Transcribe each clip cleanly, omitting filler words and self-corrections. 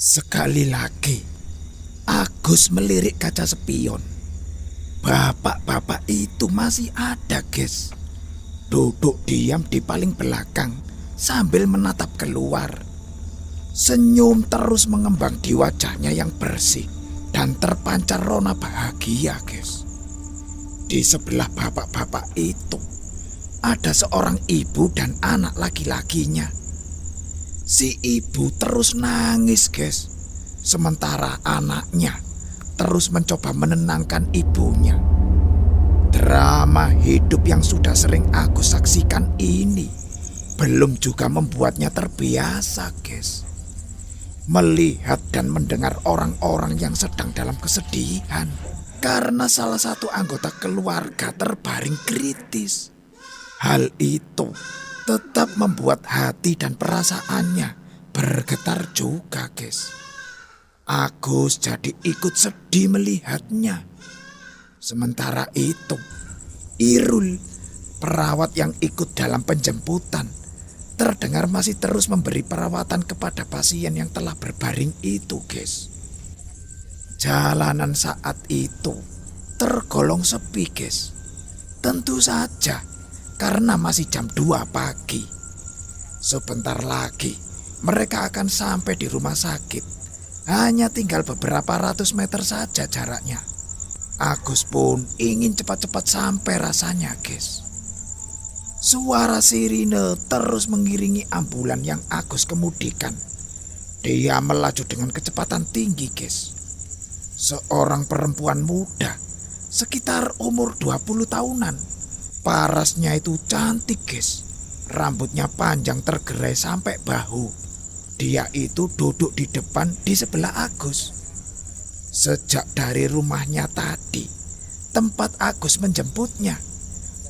Sekali lagi, Agus melirik kaca spion. Bapak-bapak itu masih ada, guys. Duduk diam di paling belakang sambil menatap keluar. Senyum terus mengembang di wajahnya yang bersih dan terpancar rona bahagia, guys. Di sebelah bapak-bapak itu ada seorang ibu dan anak laki-lakinya. Si ibu terus nangis, guys. Sementara anaknya terus mencoba menenangkan ibunya. Drama hidup yang sudah sering aku saksikan ini belum juga membuatnya terbiasa, guys. Melihat dan mendengar orang-orang yang sedang dalam kesedihan karena salah satu anggota keluarga terbaring kritis. Hal itu tetap membuat hati dan perasaannya bergetar juga, guys. Agus jadi ikut sedih melihatnya. Sementara itu, Irul, perawat yang ikut dalam penjemputan, terdengar masih terus memberi perawatan kepada pasien yang telah berbaring itu, guys. Jalanan saat itu tergolong sepi, guys. Tentu saja karena masih jam 2 pagi. Sebentar lagi mereka akan sampai di rumah sakit. Hanya tinggal beberapa ratus meter saja jaraknya. Agus pun ingin cepat-cepat sampai rasanya, guys. Suara sirine terus mengiringi ambulan yang Agus kemudikan. Dia melaju dengan kecepatan tinggi, guys. Seorang perempuan muda, sekitar umur 20 tahunan. Parasnya itu cantik, guys. Rambutnya panjang tergerai sampai bahu. Dia itu duduk di depan di sebelah Agus. Sejak dari rumahnya tadi, tempat Agus menjemputnya,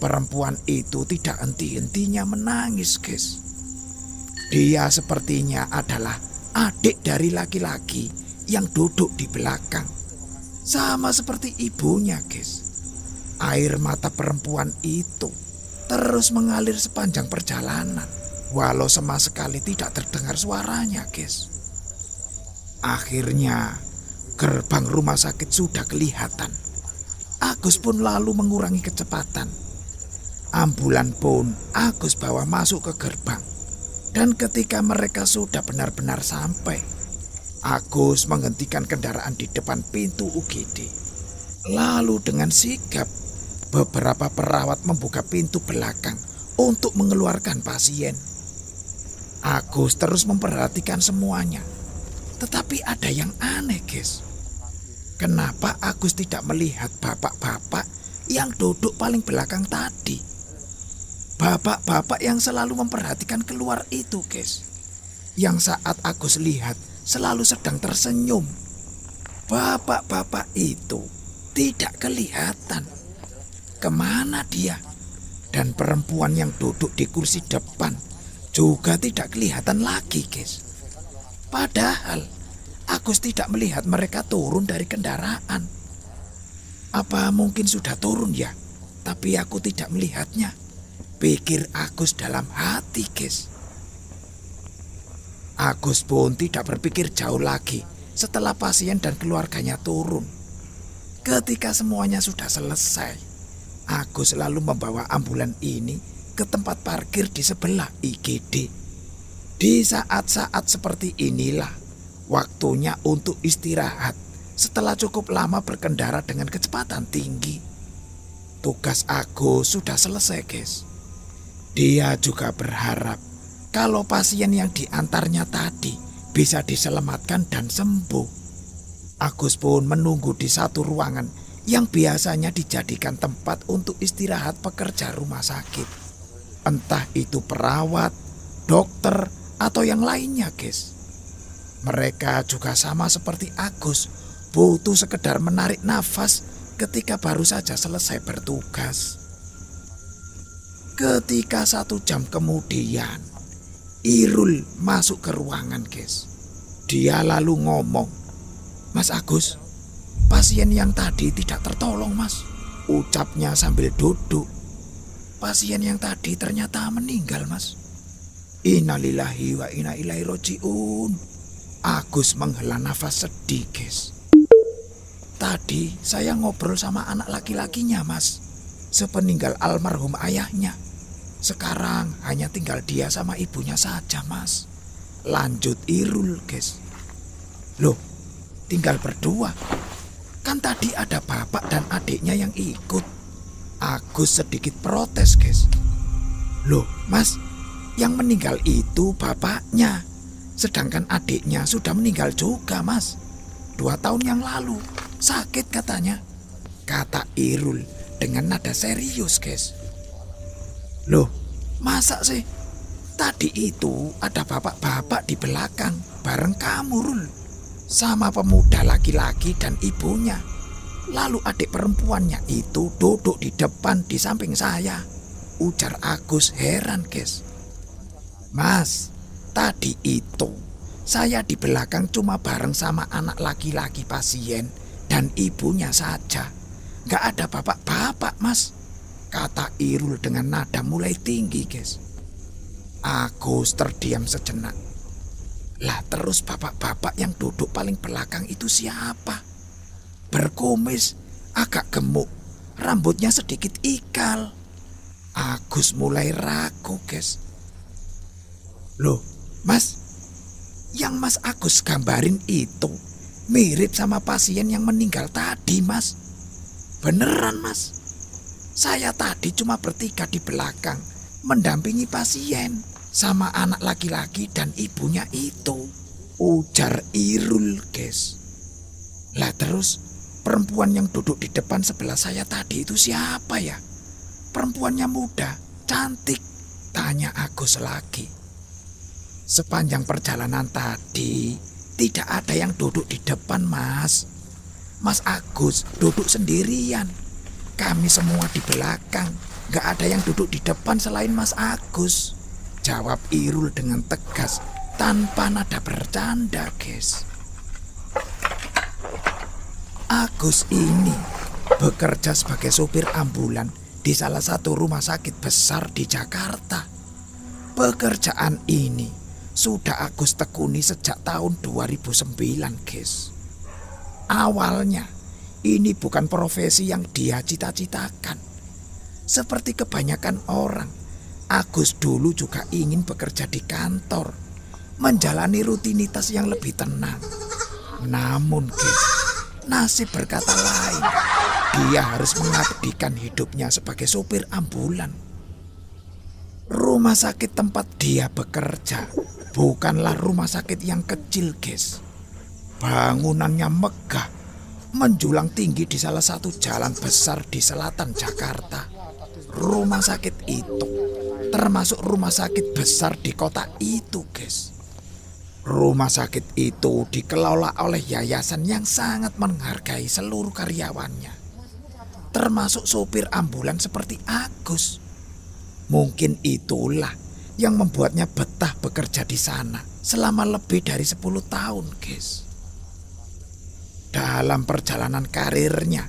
perempuan itu tidak henti-hentinya menangis, guys. Dia sepertinya adalah adik dari laki-laki yang duduk di belakang. Sama seperti ibunya, guys. Air mata perempuan itu terus mengalir sepanjang perjalanan, walau sama sekali tidak terdengar suaranya, guys. Akhirnya gerbang rumah sakit sudah kelihatan. Agus pun lalu mengurangi kecepatan. Ambulan pun Agus bawa masuk ke gerbang. Dan ketika mereka sudah benar-benar sampai, Agus menghentikan kendaraan di depan pintu UGD. Lalu dengan sigap, beberapa perawat membuka pintu belakang untuk mengeluarkan pasien. Agus terus memperhatikan semuanya. Tetapi ada yang aneh, guys. Kenapa Agus tidak melihat bapak-bapak yang duduk paling belakang tadi? Bapak-bapak yang selalu memperhatikan keluar itu, guys. Yang saat Agus lihat selalu sedang tersenyum. Bapak-bapak itu tidak kelihatan. Kemana dia? Dan perempuan yang duduk di kursi depan juga tidak kelihatan lagi, guys. Padahal Agus tidak melihat mereka turun dari kendaraan. Apa mungkin sudah turun ya? Tapi aku tidak melihatnya, pikir Agus dalam hati, guys. Agus pun tidak berpikir jauh lagi setelah pasien dan keluarganya turun. Ketika semuanya sudah selesai, Agus lalu membawa ambulan ini ke tempat parkir di sebelah IGD. Di saat-saat seperti inilah waktunya untuk istirahat setelah cukup lama berkendara dengan kecepatan tinggi. Tugas Agus sudah selesai, guys. Dia juga berharap kalau pasien yang diantarnya tadi bisa diselamatkan dan sembuh. Agus pun menunggu di satu ruangan yang biasanya dijadikan tempat untuk istirahat pekerja rumah sakit. Entah itu perawat, dokter, atau yang lainnya, guys. Mereka juga sama seperti Agus, butuh sekedar menarik nafas ketika baru saja selesai bertugas. Ketika 1 jam kemudian, Irul masuk ke ruangan, guys. Dia lalu ngomong, "Mas Agus, pasien yang tadi tidak tertolong, Mas," ucapnya sambil duduk. Pasien yang tadi ternyata meninggal, Mas. Innalillahi wa inna ilaihi roji'un. Agus menghela nafas sedih, guys. Tadi saya ngobrol sama anak laki-lakinya, Mas. Sepeninggal almarhum ayahnya. Sekarang hanya tinggal dia sama ibunya saja, Mas. Lanjut Irul, guys. Loh, tinggal berdua. Kan tadi ada bapak dan adiknya yang ikut. Agus sedikit protes, guys. Loh, Mas, yang meninggal itu bapaknya. Sedangkan adiknya sudah meninggal juga, Mas. 2 tahun yang lalu. Sakit katanya. Kata Irul dengan nada serius, guys. Loh, masa sih? Tadi itu ada bapak-bapak di belakang bareng kamu, Rul. Sama pemuda laki-laki dan ibunya. Lalu adik perempuannya itu duduk di depan di samping saya. Ujar Agus heran, guys. Mas, tadi itu saya di belakang cuma bareng sama anak laki-laki pasien dan ibunya saja. Gak ada bapak-bapak, Mas. Kata Irul dengan nada mulai tinggi, guys. Agus terdiam sejenak. Lah terus bapak-bapak yang duduk paling belakang itu siapa? Berkumis, agak gemuk, rambutnya sedikit ikal. Agus mulai ragu, guys. Loh, Mas, yang Mas Agus gambarin itu mirip sama pasien yang meninggal tadi, Mas. Beneran, Mas. Saya tadi cuma bertiga di belakang mendampingi pasien sama anak laki-laki dan ibunya itu. Ujar Irul, guys. Lah terus perempuan yang duduk di depan sebelah saya tadi itu siapa ya? Perempuannya muda, cantik. Tanya Agus lagi. Sepanjang perjalanan tadi tidak ada yang duduk di depan, Mas. Mas Agus duduk sendirian. Kami semua di belakang. Gak ada yang duduk di depan selain Mas Agus. Jawab Irul dengan tegas tanpa nada bercanda, guys. Agus ini bekerja sebagai sopir ambulan di salah satu rumah sakit besar di Jakarta. Pekerjaan ini sudah Agus tekuni sejak tahun 2009, guys. Awalnya ini bukan profesi yang dia cita-citakan. Seperti kebanyakan orang, Agus dulu juga ingin bekerja di kantor, menjalani rutinitas yang lebih tenang. Namun, guys, nasib berkata lain. Dia harus mengabdikan hidupnya sebagai sopir ambulan. Rumah sakit tempat dia bekerja bukanlah rumah sakit yang kecil, guys. Bangunannya megah, menjulang tinggi di salah satu jalan besar di selatan Jakarta. Rumah sakit itu termasuk rumah sakit besar di kota itu, guys. Rumah sakit itu dikelola oleh yayasan yang sangat menghargai seluruh karyawannya, termasuk sopir ambulan seperti Agus. Mungkin itulah yang membuatnya betah bekerja di sana selama lebih dari 10 tahun, guys. Dalam perjalanan karirnya,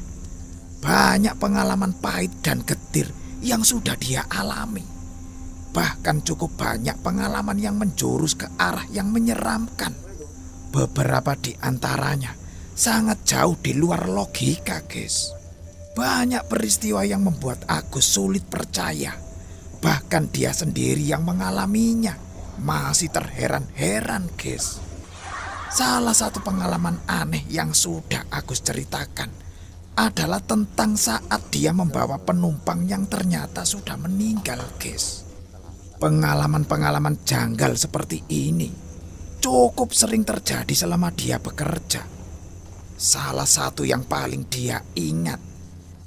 banyak pengalaman pahit dan getir yang sudah dia alami. Bahkan cukup banyak pengalaman yang menjurus ke arah yang menyeramkan. Beberapa di antaranya sangat jauh di luar logika, guys. Banyak peristiwa yang membuat Agus sulit percaya. Bahkan dia sendiri yang mengalaminya masih terheran-heran, guys. Salah satu pengalaman aneh yang sudah Agus ceritakan adalah tentang saat dia membawa penumpang yang ternyata sudah meninggal, guys. Pengalaman-pengalaman janggal seperti ini cukup sering terjadi selama dia bekerja. Salah satu yang paling dia ingat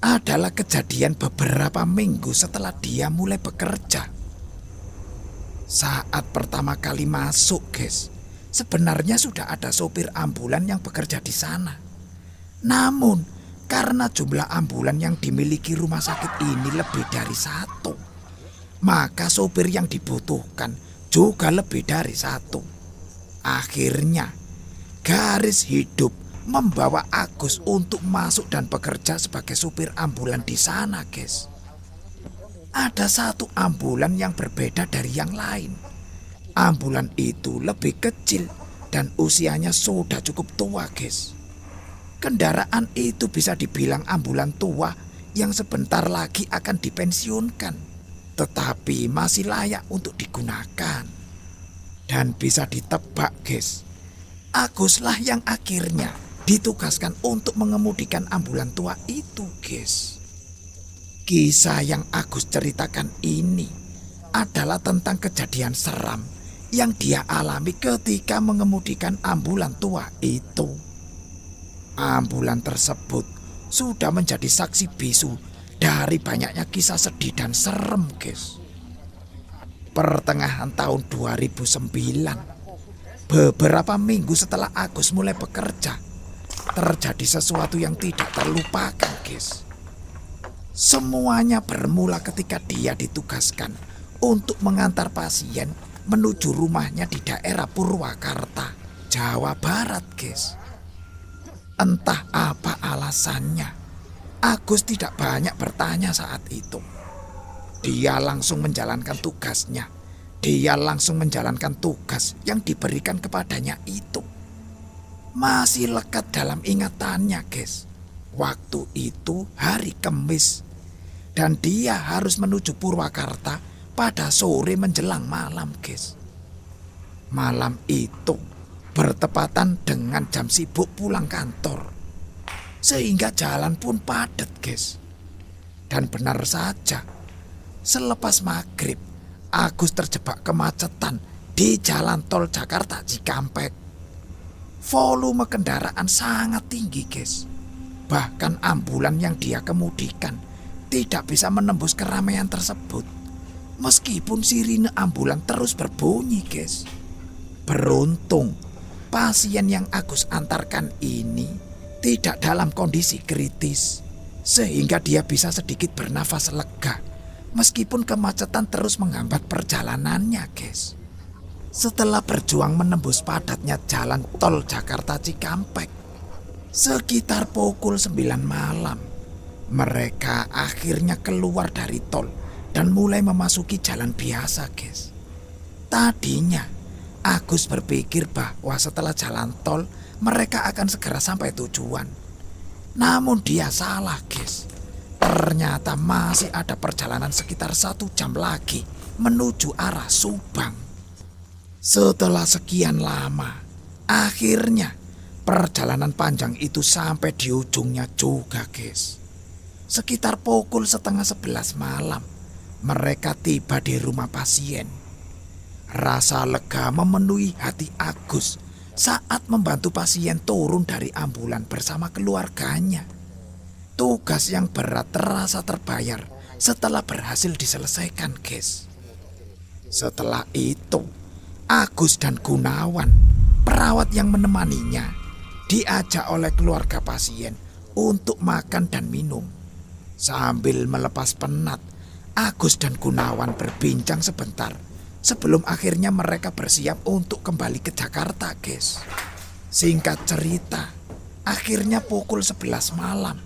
adalah kejadian beberapa minggu setelah dia mulai bekerja. Saat pertama kali masuk, guys, sebenarnya sudah ada sopir ambulan yang bekerja di sana. Namun, karena jumlah ambulan yang dimiliki rumah sakit ini lebih dari 1, maka sopir yang dibutuhkan juga lebih dari 1. Akhirnya, garis hidup membawa Agus untuk masuk dan bekerja sebagai supir ambulan di sana, guys. Ada satu ambulan yang berbeda dari yang lain. Ambulan itu lebih kecil dan usianya sudah cukup tua, guys. Kendaraan itu bisa dibilang ambulan tua yang sebentar lagi akan dipensiunkan, tetapi masih layak untuk digunakan. Dan bisa ditebak, guys, Aguslah yang akhirnya ditugaskan untuk mengemudikan ambulan tua itu, guys. Kisah yang Agus ceritakan ini adalah tentang kejadian seram yang dia alami ketika mengemudikan ambulan tua itu. Ambulan tersebut sudah menjadi saksi bisu dari banyaknya kisah sedih dan serem, guys. Pertengahan tahun 2009, beberapa minggu setelah Agus mulai bekerja, terjadi sesuatu yang tidak terlupakan, guys. Semuanya bermula ketika dia ditugaskan untuk mengantar pasien menuju rumahnya di daerah Purwakarta, Jawa Barat, guys. Entah apa alasannya, Agus tidak banyak bertanya saat itu. Dia langsung menjalankan tugasnya. Dia langsung menjalankan tugas yang diberikan kepadanya itu. Masih lekat dalam ingatannya, guys. Waktu itu hari Kamis, dan dia harus menuju Purwakarta pada sore menjelang malam, guys. Malam itu bertepatan dengan jam sibuk pulang kantor, sehingga jalan pun padat, guys. Dan benar saja, selepas maghrib, Agus terjebak kemacetan di jalan tol Jakarta Cikampek. Volume kendaraan sangat tinggi, guys. Bahkan ambulan yang dia kemudikan tidak bisa menembus keramaian tersebut, meskipun sirine ambulan terus berbunyi, guys. Beruntung, pasien yang Agus antarkan ini tidak dalam kondisi kritis, sehingga dia bisa sedikit bernafas lega, meskipun kemacetan terus menghambat perjalanannya, guys. Setelah berjuang menembus padatnya jalan tol Jakarta Cikampek, sekitar pukul 9 malam, mereka akhirnya keluar dari tol dan mulai memasuki jalan biasa, guys. Tadinya, Agus berpikir bahwa setelah jalan tol, mereka akan segera sampai tujuan. Namun dia salah, guys. Ternyata masih ada perjalanan sekitar 1 jam lagi menuju arah Subang. Setelah sekian lama, akhirnya perjalanan panjang itu sampai di ujungnya juga, guys. Sekitar pukul 10:30 malam, mereka tiba di rumah pasien. Rasa lega memenuhi hati Agus saat membantu pasien turun dari ambulan bersama keluarganya. Tugas yang berat terasa terbayar setelah berhasil diselesaikan, guys. Setelah itu, Agus dan Gunawan, perawat yang menemaninya, diajak oleh keluarga pasien untuk makan dan minum. Sambil melepas penat, Agus dan Gunawan berbincang sebentar sebelum akhirnya mereka bersiap untuk kembali ke Jakarta, guys. Singkat cerita, akhirnya pukul 11 malam,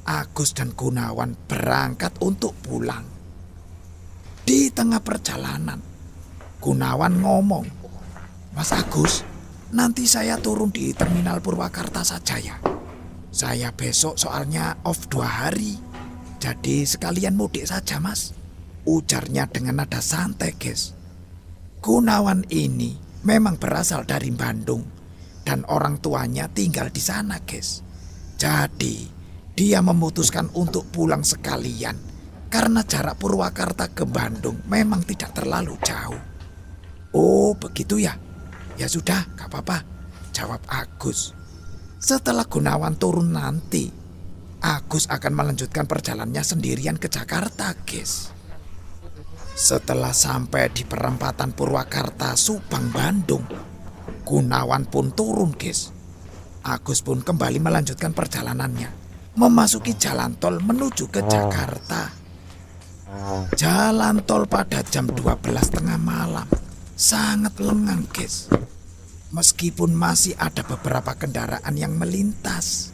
Agus dan Gunawan berangkat untuk pulang. Di tengah perjalanan, Gunawan ngomong, "Mas Agus, nanti saya turun di terminal Purwakarta saja ya. Saya besok soalnya off 2 hari. Jadi sekalian mudik saja, Mas," ujarnya dengan nada santai, guys. Gunawan ini memang berasal dari Bandung dan orang tuanya tinggal di sana, guys. Jadi dia memutuskan untuk pulang sekalian karena jarak Purwakarta ke Bandung memang tidak terlalu jauh. "Oh begitu ya? Ya sudah, gak apa-apa," jawab Agus. Setelah Gunawan turun nanti, Agus akan melanjutkan perjalanannya sendirian ke Jakarta, guys. Setelah sampai di perempatan Purwakarta, Subang, Bandung, Gunawan pun turun, guys. Agus pun kembali melanjutkan perjalanannya, memasuki jalan tol menuju ke Jakarta. Jalan tol pada jam 12 tengah malam sangat lengang, guys. Meskipun masih ada beberapa kendaraan yang melintas.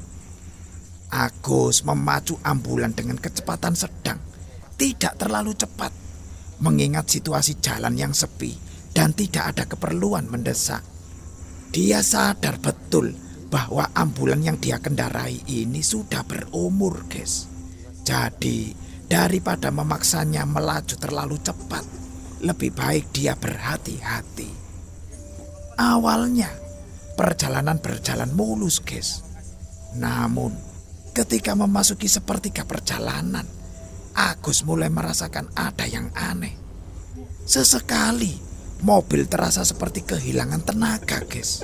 Agus memacu ambulan dengan kecepatan sedang, tidak terlalu cepat, mengingat situasi jalan yang sepi dan tidak ada keperluan mendesak. Dia sadar betul bahwa ambulan yang dia kendarai ini sudah berumur, guys. Jadi, daripada memaksanya melaju terlalu cepat, lebih baik dia berhati-hati. Awalnya, perjalanan berjalan mulus, guys. Namun, ketika memasuki sepertiga perjalanan, Agus mulai merasakan ada yang aneh. Sesekali, mobil terasa seperti kehilangan tenaga, guys.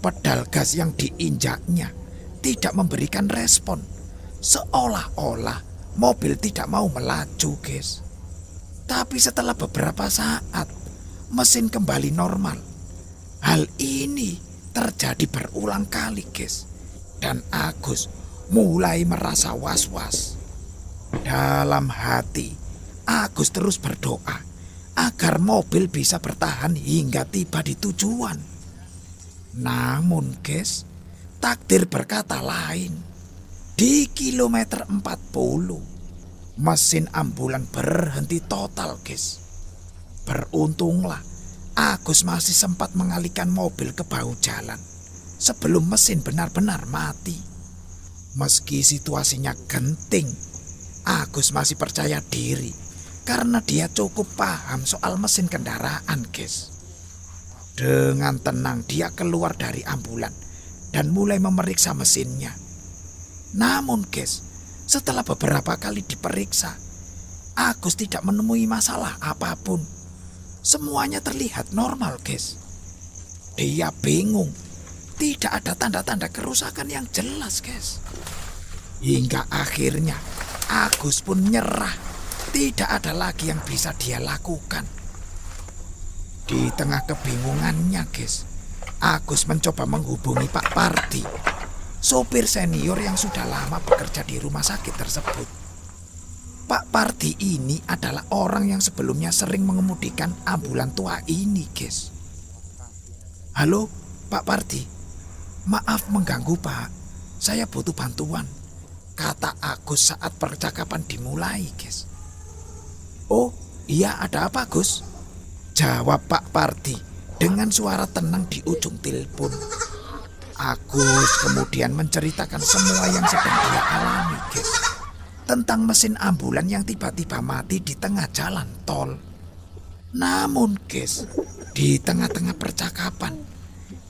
Pedal gas yang diinjaknya tidak memberikan respon. Seolah-olah mobil tidak mau melaju, guys. Tapi setelah beberapa saat, mesin kembali normal. Hal ini terjadi berulang kali, guys. Dan Agus mulai merasa was-was. Dalam hati, Agus terus berdoa agar mobil bisa bertahan hingga tiba di tujuan. Namun, guys, takdir berkata lain. Di kilometer 40, mesin ambulan berhenti total, guys. Beruntunglah, Agus masih sempat mengalihkan mobil ke bahu jalan sebelum mesin benar-benar mati. Meski situasinya genting, Agus masih percaya diri karena dia cukup paham soal mesin kendaraan, guys. Dengan tenang dia keluar dari ambulan dan mulai memeriksa mesinnya. Namun, guys, setelah beberapa kali diperiksa, Agus tidak menemui masalah apapun. Semuanya terlihat normal, guys. Dia bingung, tidak ada tanda-tanda kerusakan yang jelas, guys. Hingga akhirnya Agus pun nyerah. Tidak ada lagi yang bisa dia lakukan. Di tengah kebingungannya, guys, Agus mencoba menghubungi Pak Pardi, sopir senior yang sudah lama bekerja di rumah sakit tersebut. Pak Pardi ini adalah orang yang sebelumnya sering mengemudikan ambulan tua ini, guys. Halo, Pak Pardi. Maaf mengganggu, Pak. Saya butuh bantuan, kata Agus saat percakapan dimulai, guys. Oh, iya, ada apa, Gus? Jawab Pak Pardi dengan suara tenang di ujung telepon. Agus kemudian menceritakan semua yang sedang dia alami, guys. Tentang mesin ambulan yang tiba-tiba mati di tengah jalan tol. Namun, guys, di tengah-tengah percakapan,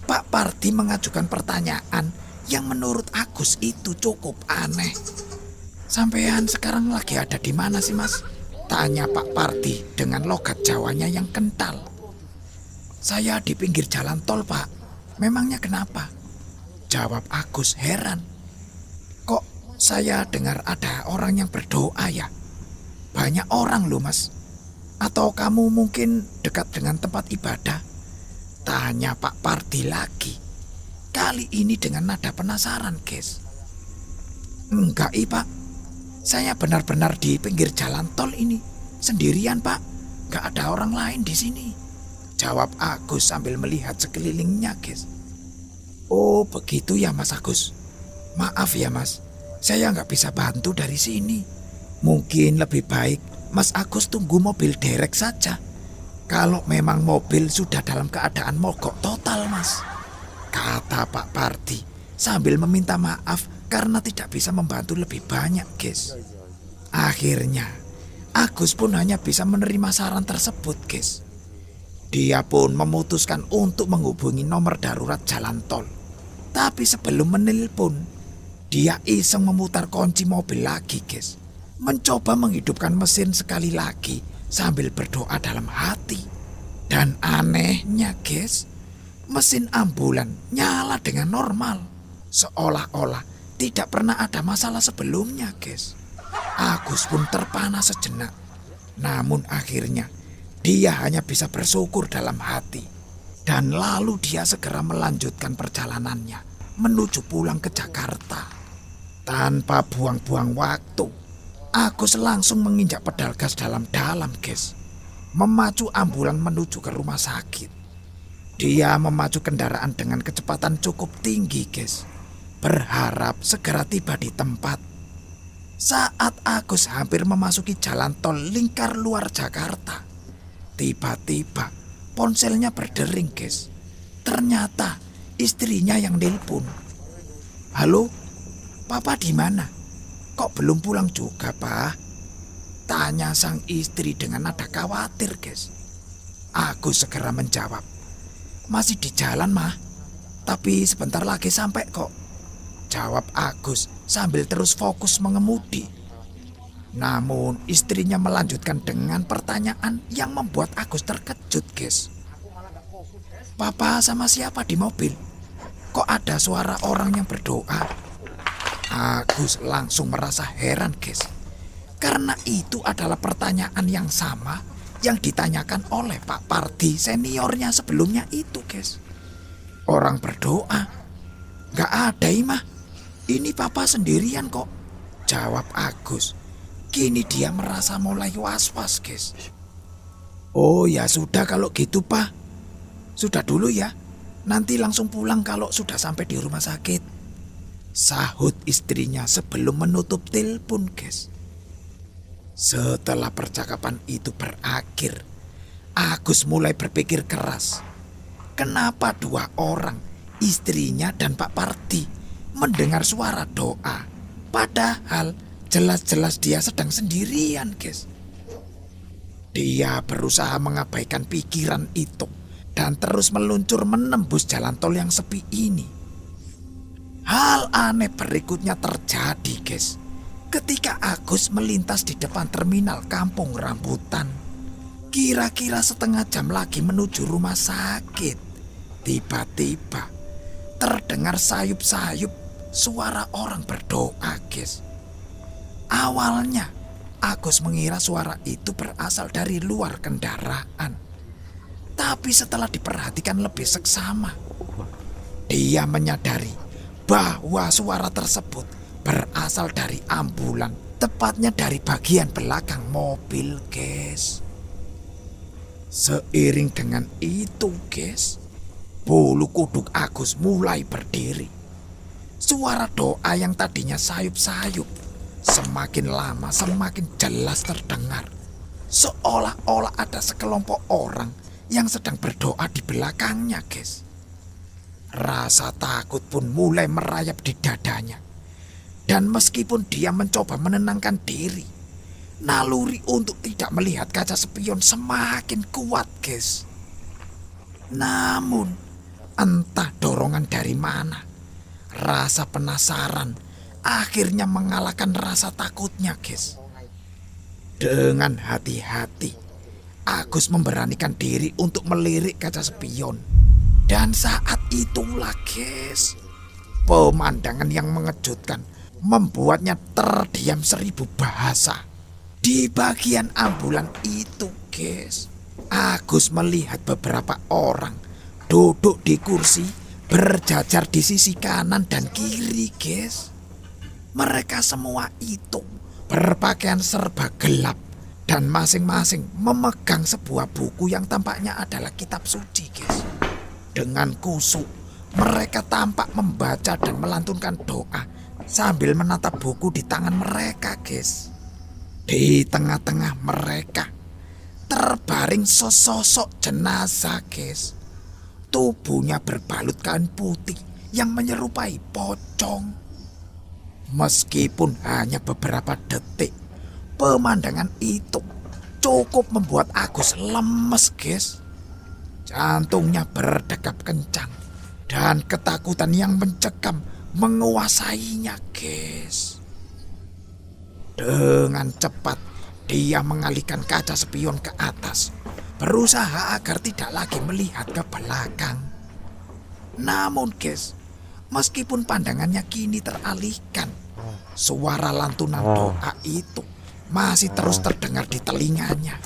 Pak Pardi mengajukan pertanyaan yang menurut Agus itu cukup aneh. Sampean sekarang lagi ada di mana sih, Mas? Tanya Pak Pardi dengan logat Jawanya yang kental. Saya di pinggir jalan tol, Pak. Memangnya kenapa? Jawab Agus heran. Kok saya dengar ada orang yang berdoa ya? Banyak orang loh, Mas. Atau kamu mungkin dekat dengan tempat ibadah? Tanya Pak Pardi lagi. Kali ini dengan nada penasaran, guys. Enggak, Pak. Saya benar-benar di pinggir jalan tol ini. Sendirian, Pak. Enggak ada orang lain di sini. Jawab Agus sambil melihat sekelilingnya, guys. Oh, begitu ya, Mas Agus. Maaf ya, Mas. Saya enggak bisa bantu dari sini. Mungkin lebih baik Mas Agus tunggu mobil derek saja. Kalau memang mobil sudah dalam keadaan mogok total, Mas, kata Pak Pardi sambil meminta maaf karena tidak bisa membantu lebih banyak, guys. Akhirnya Agus pun hanya bisa menerima saran tersebut, guys. Dia pun memutuskan untuk menghubungi nomor darurat jalan tol. Tapi sebelum menelpon, dia iseng memutar kunci mobil lagi, guys. Mencoba menghidupkan mesin sekali lagi sambil berdoa dalam hati. Dan anehnya, guys, mesin ambulan nyala dengan normal. Seolah-olah tidak pernah ada masalah sebelumnya, guys. Agus pun terpana sejenak. Namun akhirnya dia hanya bisa bersyukur dalam hati. Dan lalu dia segera melanjutkan perjalanannya menuju pulang ke Jakarta. Tanpa buang-buang waktu, Agus langsung menginjak pedal gas dalam-dalam, guys. Memacu ambulan menuju ke rumah sakit. Dia memacu kendaraan dengan kecepatan cukup tinggi, guys. Berharap segera tiba di tempat. Saat Agus hampir memasuki jalan tol lingkar luar Jakarta, tiba-tiba ponselnya berdering, guys. Ternyata istrinya yang nelpon. "Halo, Papa di mana? Kok belum pulang juga, Pak?" tanya sang istri dengan nada khawatir, guys. Agus segera menjawab, "Masih di jalan, Mah. Tapi sebentar lagi sampai kok," jawab Agus sambil terus fokus mengemudi. Namun istrinya melanjutkan dengan pertanyaan yang membuat Agus terkejut, guys. "Papa sama siapa di mobil? Kok ada suara orang yang berdoa?" Agus langsung merasa heran, guys. Karena itu adalah pertanyaan yang sama yang ditanyakan oleh Pak Pardi seniornya sebelumnya itu, guys. "Orang berdoa? Gak ada, Imah. Ini Papa sendirian kok," jawab Agus. Kini dia merasa mulai was-was, guys. "Oh ya sudah kalau gitu, Pak. Sudah dulu ya. Nanti langsung pulang kalau sudah sampai di rumah sakit," sahut istrinya sebelum menutup telepon, guys. Setelah percakapan itu berakhir, Agus mulai berpikir keras. Kenapa dua orang, istrinya dan Pak Pardi, mendengar suara doa, padahal jelas-jelas dia sedang sendirian, guys. Dia berusaha mengabaikan pikiran itu dan terus meluncur menembus jalan tol yang sepi ini. Hal aneh berikutnya terjadi, guys. Ketika Agus melintas di depan terminal Kampung Rambutan, kira-kira setengah jam lagi menuju rumah sakit, tiba-tiba terdengar sayup-sayup suara orang berdoa, guys. Awalnya Agus mengira suara itu berasal dari luar kendaraan. Tapi setelah diperhatikan lebih seksama, dia menyadari bahwa suara tersebut berasal dari ambulan, tepatnya dari bagian belakang mobil, guys. Seiring dengan itu, guys, bulu kuduk Agus mulai berdiri. Suara doa yang tadinya sayup-sayup semakin lama semakin jelas terdengar, seolah-olah ada sekelompok orang yang sedang berdoa di belakangnya, guys. Rasa takut pun mulai merayap di dadanya. Dan meskipun dia mencoba menenangkan diri, naluri untuk tidak melihat kaca spion semakin kuat, guys. Namun, entah dorongan dari mana, rasa penasaran akhirnya mengalahkan rasa takutnya, guys. Dengan hati-hati, Agus memberanikan diri untuk melirik kaca spion. Dan saat itulah, guys, pemandangan yang mengejutkan membuatnya terdiam 1000 bahasa. Di bagian ambulan itu, guys, Agus melihat beberapa orang duduk di kursi berjajar di sisi kanan dan kiri, guys. Mereka semua itu berpakaian serba gelap dan masing-masing memegang sebuah buku yang tampaknya adalah kitab suci, guys. Dengan kusuk, mereka tampak membaca dan melantunkan doa sambil menatap buku di tangan mereka, guys. Di tengah-tengah mereka terbaring sesosok jenazah, guys. Tubuhnya berbalut kain putih yang menyerupai pocong. Meskipun hanya beberapa detik, pemandangan itu cukup membuat Agus lemes, guys. Jantungnya berdegap kencang dan ketakutan yang mencekam menguasainya, guys. Dengan cepat dia mengalihkan kaca spion ke atas, berusaha agar tidak lagi melihat ke belakang. Namun, guys, meskipun pandangannya kini teralihkan, suara lantunan doa itu masih terus terdengar di telinganya.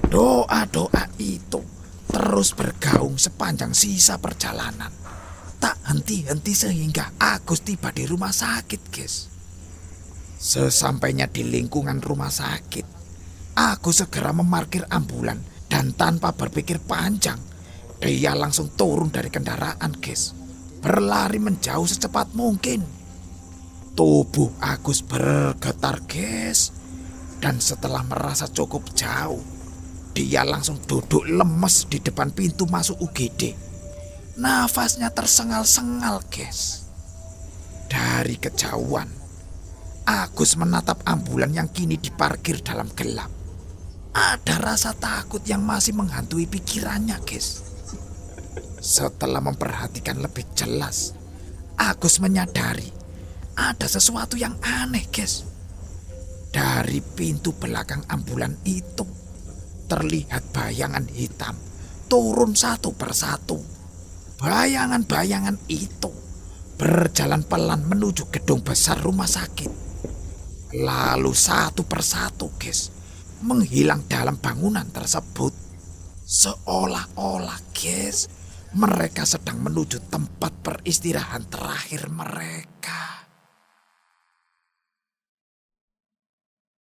Doa-doa itu terus bergaung sepanjang sisa perjalanan, tak henti-henti sehingga Agus tiba di rumah sakit, guys. Sesampainya di lingkungan rumah sakit, Agus segera memarkir ambulan dan tanpa berpikir panjang, dia langsung turun dari kendaraan, guys, berlari menjauh secepat mungkin. Tubuh Agus bergetar, guys, dan setelah merasa cukup jauh, dia langsung duduk lemes di depan pintu masuk UGD. Nafasnya tersengal-sengal, guys. Dari kejauhan, Agus menatap ambulan yang kini diparkir dalam gelap. Ada rasa takut yang masih menghantui pikirannya, guys. Setelah memperhatikan lebih jelas, Agus menyadari ada sesuatu yang aneh, guys. Dari pintu belakang ambulan itu terlihat bayangan hitam turun satu persatu. Bayangan-bayangan itu berjalan pelan menuju gedung besar rumah sakit. Lalu satu persatu, guys, menghilang dalam bangunan tersebut. Seolah-olah, guys, mereka sedang menuju tempat peristirahan terakhir mereka.